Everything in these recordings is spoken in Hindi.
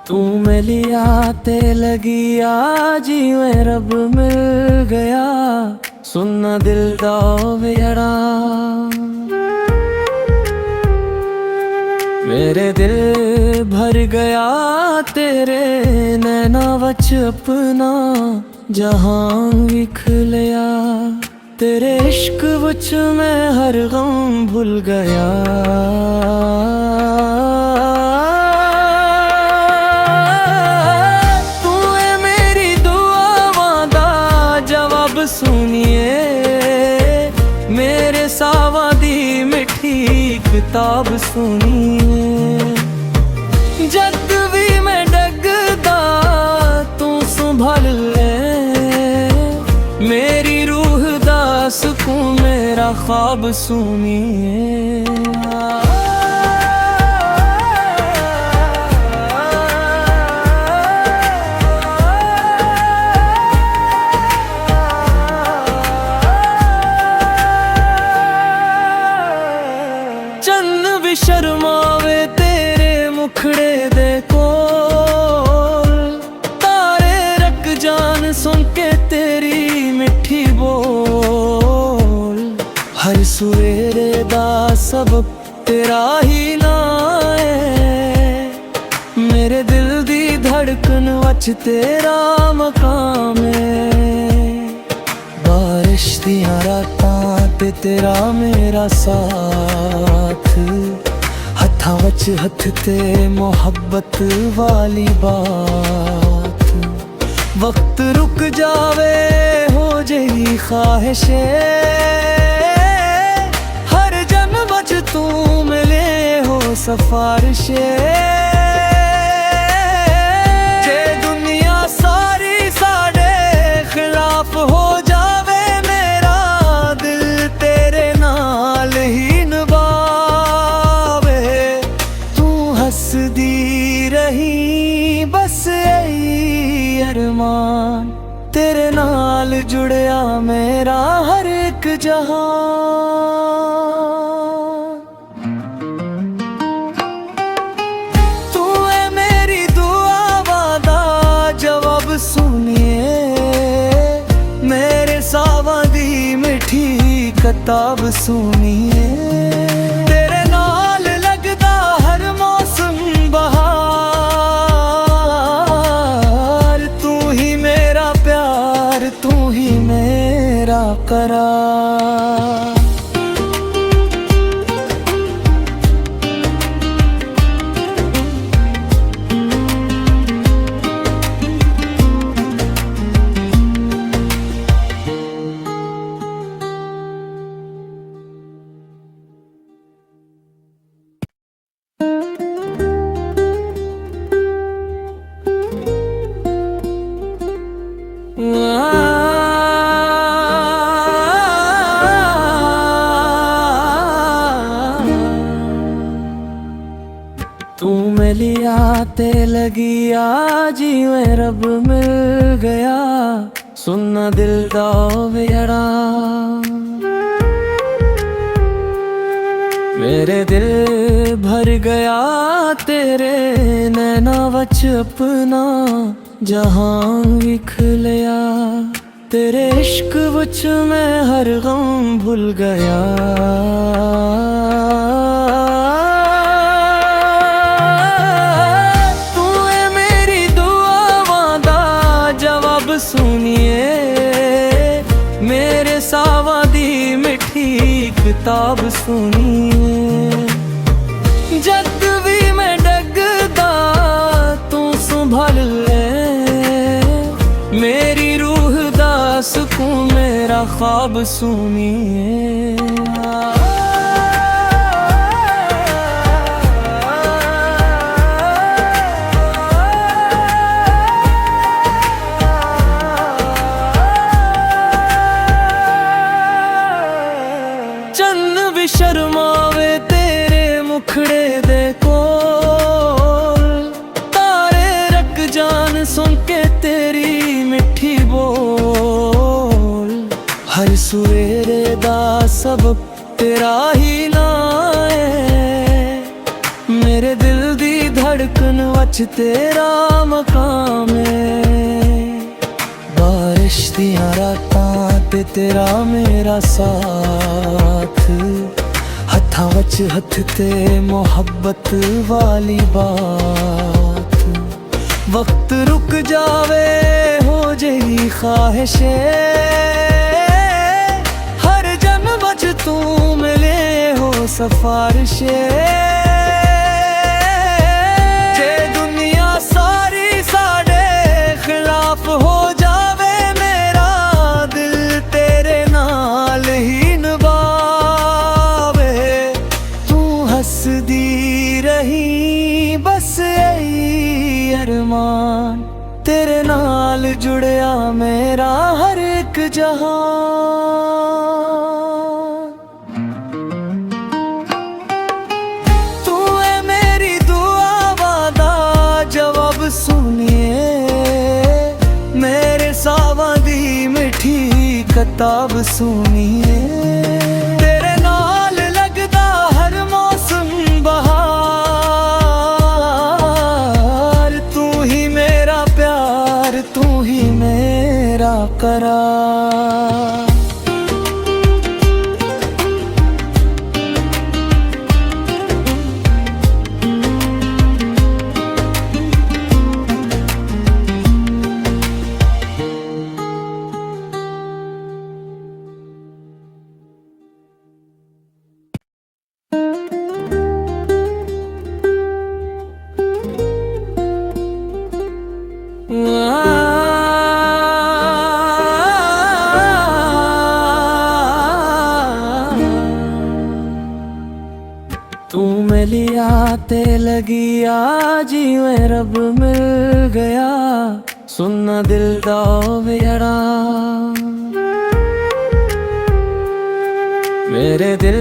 तू मिलिया ते लगी आज मैं रब मिल गया। सुनना दिल दा वेड़ा मेरे दिल भर गया तेरे नैना वच अपना जहां विख लिया। तेरे इश्क वच मैं हर गम भूल गया। तू है मेरी दुआवां दा जवाब सुनिए, मेरे सावां दी मिठी किताब सुनिए। जद भी मैं डगदा तू संभाल ले, मेरी रूह दा सुकून मेरा ख्वाब सुनिए। चन्न भी शर्मावे तेरे मुखड़े दे कोल, तारे रख जान सुन के तेरी मिठी बोल। हर सवेरे दा सबक तेरा ही नाम है, मेरे दिल दी धड़कन वच तेरा मकाम है। बारिश दियां रातां ते तेरा मेरा साथ, हत्थां वच हत्थ ते मोहब्बत वाली बात। वक्त रुक जावे हो जेही ख्वाहिशे, हर जन्म वच तू मिले हो सफारिशे। जे दुनिया सारी साडे खिलाफ हो जावे, मेरा दिल तेरे नाल ही निभावे। तू हसदी रही बस यही अरमान, तेरे नाल जुड़िया मेरा हर एक जहां। तू है मेरी दुआवां दा जवाब सुनिए, मेरे सावां दी मिठी किताब सुनिए। तेरे नाल लगदा हर मौसम बहार, तू ही मेरा प्यार तू ही मेरा करार। तू मिलिया ते लगी आज मैं रब मिल गया। सुनना दिल दा वेड़ा मेरे दिल भर गया तेरे नैना वच अपना जहां विख लिया। तेरे इश्क वच मैं हर गम भूल गया। सुनिए, मेरे सावां दी मिठी किताब सुनिए। जद भी मैं डगदा तू संभाल ले, मेरी रूह दा सुकून मेरा ख्वाब सुनिए। चन्न भी शर्मावे तेरे मुखड़े दे कोल, तारे रख जान सुन के तेरी मिठी बोल। हर सवेरे दा सबक धड़कन वच तेरा मकाम है। बारिश दियां रातां ते तेरा मेरा साथ, हत्थां वच हत्थ ते मोहब्बत वाली बात। वक्त रुक जावे हो जही ख्वाहिशे, हर जन्म बच तू मिले हो सफारिशे। जे दुनिया सारी साडे खिलाफ हो जावे, मेरा दिल तेरे नाल ही निभावे। तू हसदी रही बस यही अरमान, तेरे नाल जुड़िया मेरा हर एक जहां। तू है मेरी दुआ वादा जवाब सुनिए, मेरे सावां दी मिठी किताब सुनिए। तेरे नाल लगदा हर मौसम बहार, तू ही मेरा प्यार, तू ही मेरा करार। तू मिलिया ते लगी आज मैं रब मिल गया, सुनना दिल दा वेड़ा। मेरे दिल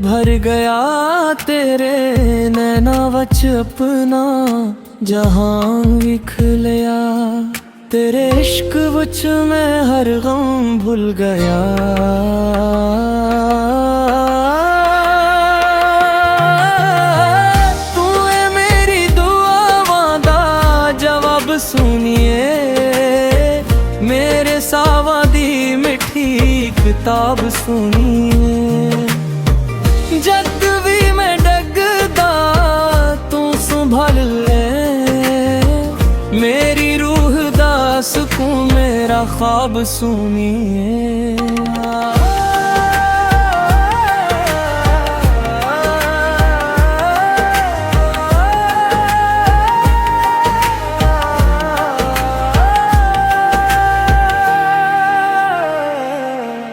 भर गया तेरे नैना वच अपना जहां विख लिया। तेरे इश्क वच मैं हर गम भूल गया। तू है मेरी दुआवां दा जवाब सुनिए, मेरे सावां दी मिठी किताब सुनिए। जद भी मैं डगदा तू संभाल ले, मेरी रूह दा सुकून मेरा ख्वाब सुनिए।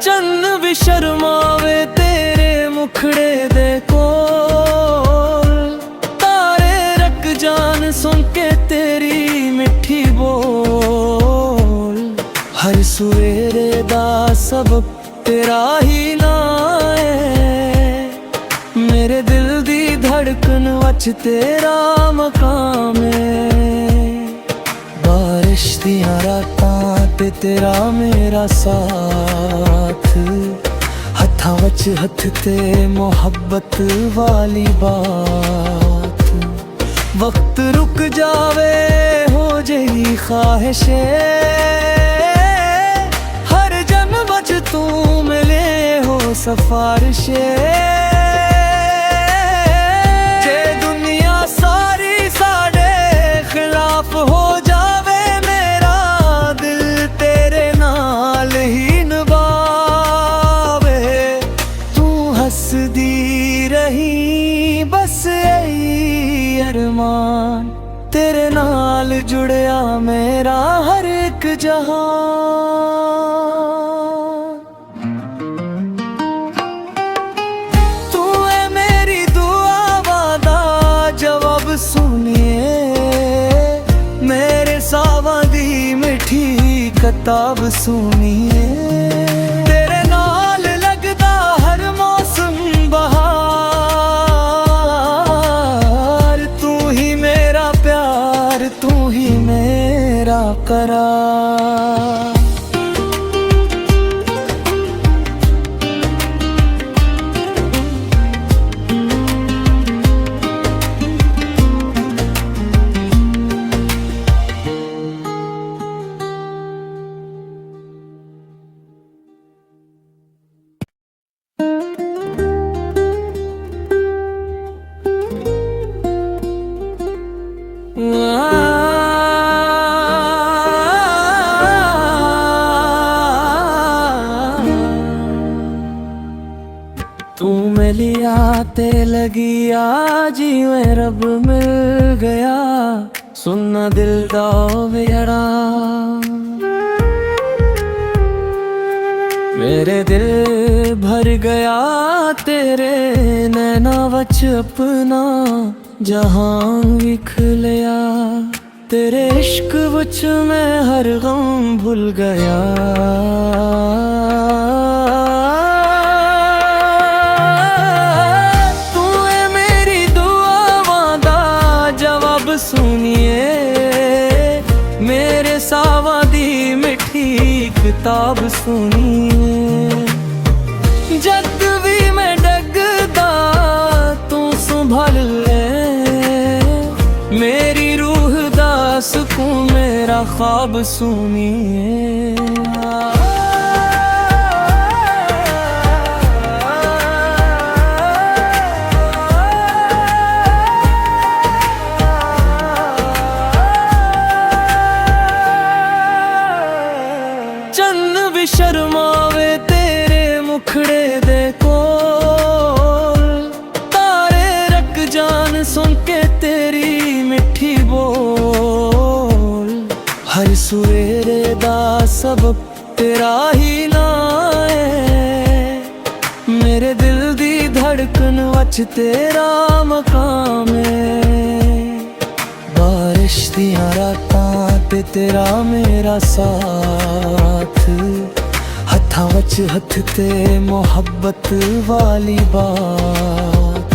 चन्न भी शर्मावे तेरे मुखड़े दे कोल, तारे रख जान सुन के तेरी मिठी बोल। हर सवेरे दा सबक तेरा ही नाम है, मेरे दिल दी धड़कन वच तेरा मकाम है। बारिश दियां रातां ते तेरा मेरा साथ, हत्थां वच हत्थ ते मोहब्बत वाली बात। वक्त रुक जावे हो जही ख्वाहिशे, हर जन्म बच तू मिले हो सफारिशे। जे दुनिया सारी साडे खिलाफ हो जावे, मेरा दिल तेरे नाल ही निभावे। तू हसदी रही बस यही अरमान, तेरे नाल जुड़िया मेरा हर एक जहां। तू है मेरी दुआ वादा जवाब सुनिए, मेरे सावां दी मिठी किताब सुनिए। तेरे नाल लगदा हर मौसम बहार, तू ही मेरा प्यार, तू ही मेरा करार। लगी आज जिवें रब मिल गया, सुनना दिल दा वेड़ा। मेरे दिल भर गया तेरे नैना वच अपना जहां विख लिया। तेरे इश्क वच मैं हर गम भूल गया। तू है मेरी दुआवां दा जवाब सुनिए, मेरे सावां दी मिठी किताब सुनिए। जद भी मैं डगदा तू संभल ले, मेरी रूह दा सुकून मेरा ख्वाब सुनिए। चन्न भी शर्मावे तेरे मुखड़े दे कोल, तारे रख जान सुन के तेरी मिठी बोल। हर सवेरे दा सबक तेरा ही नाम है, मेरे दिल दी धड़कन वच तेरा मकाम है। बारिश दियां रातां ते तेरा मेरा साथ, हत्थां वच हत्थ ते मोहब्बत वाली बात।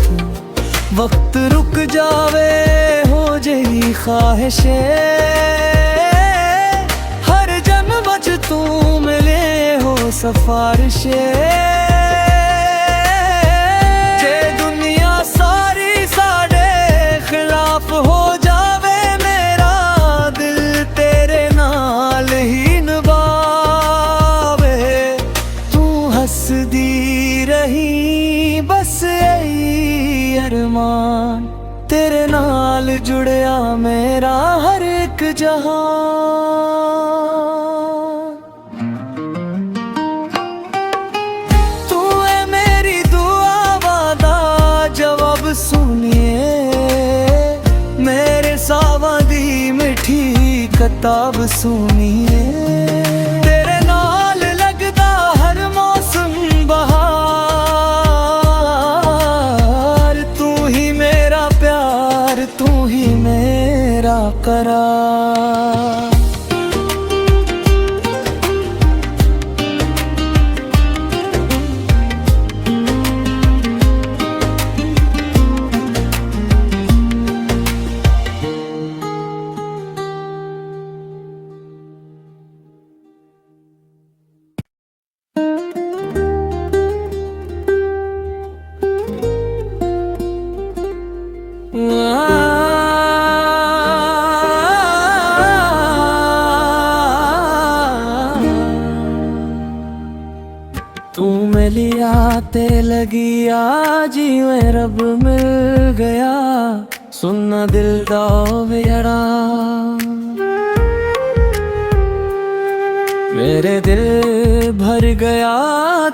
वक्त रुक जावे हो जेही ख्वाहिशे, हर जन्म वच तू मिले हो सफारिशे। जे दुनिया सारी साडे खिलाफ हो जावे, मेरा दिल तेरे नाल ही निभावे। तू हसदी रही बस यही अरमान, तेरे नाल जुड़िया मेरा हर एक जहां। तू है मेरी दुआवां दा जवाब सुनिए, मेरे सावां दी मिठी किताब सुनिए। तेरे नाल लगदा हर मौसम बहार, तू ही मेरा प्यार तू ही मेरा करार। तू मिलिया ते लगी आज जिवें रब मिल गया, सुनना दिल दा वेड़ा। मेरे दिल भर गया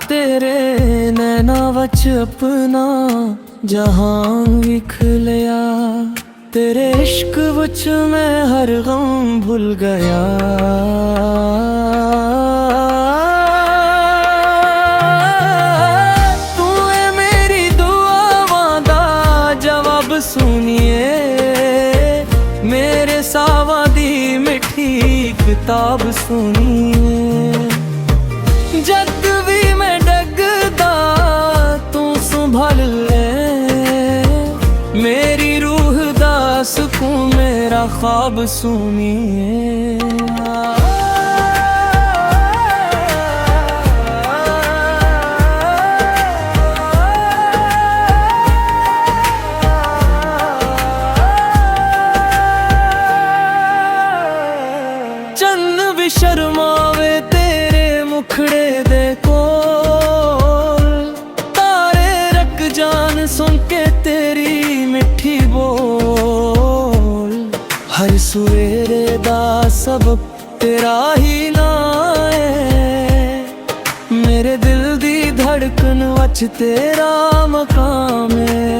तेरे नैना वच अपना जहां विख लिया। तेरे इश्क वच मैं हर गम भूल गया। तू है मेरी दुआवां दा जवाब सुनिए, मेरे सावां दी मिठी किताब सुनिए। जद भी मैं डगदा तू संभल ले, मेरी रूह दा सुकून मेरा ख्वाब सुनिए। चन्न भी शर्मावे तेरे मुखड़े दे कोल, तारे रख जान सुन के तेरी मिठी बोल। हर सवेरे दा सबक तेरा ही नाम है, मेरे दिल दी धड़ धड़कन वच तेरा मकाम है।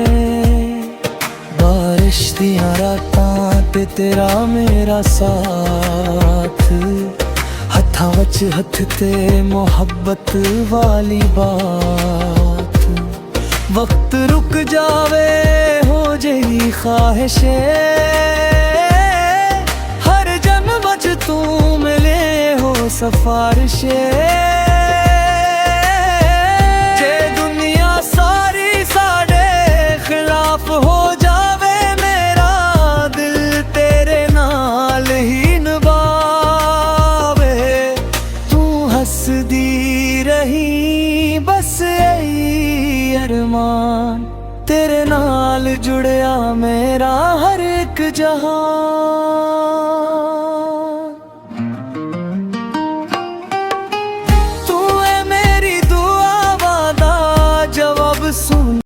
बारिश दियां रातां ते तेरा मेरा साथ, हत्थां वच हत्थ ते मोहब्बत वाली बात। वक्त रुक जावे हो जही ख्वाहिशे, हर जन्म वच तू मिले हो सफारिशे। जे दुनिया सारी साडे खिलाफ हो जावे, मेरा दिल तेरे नाल ही निभावे। तू हसदी रही बस यही अरमान, तेरे नाल जुड़िया मेरा हर एक जहां।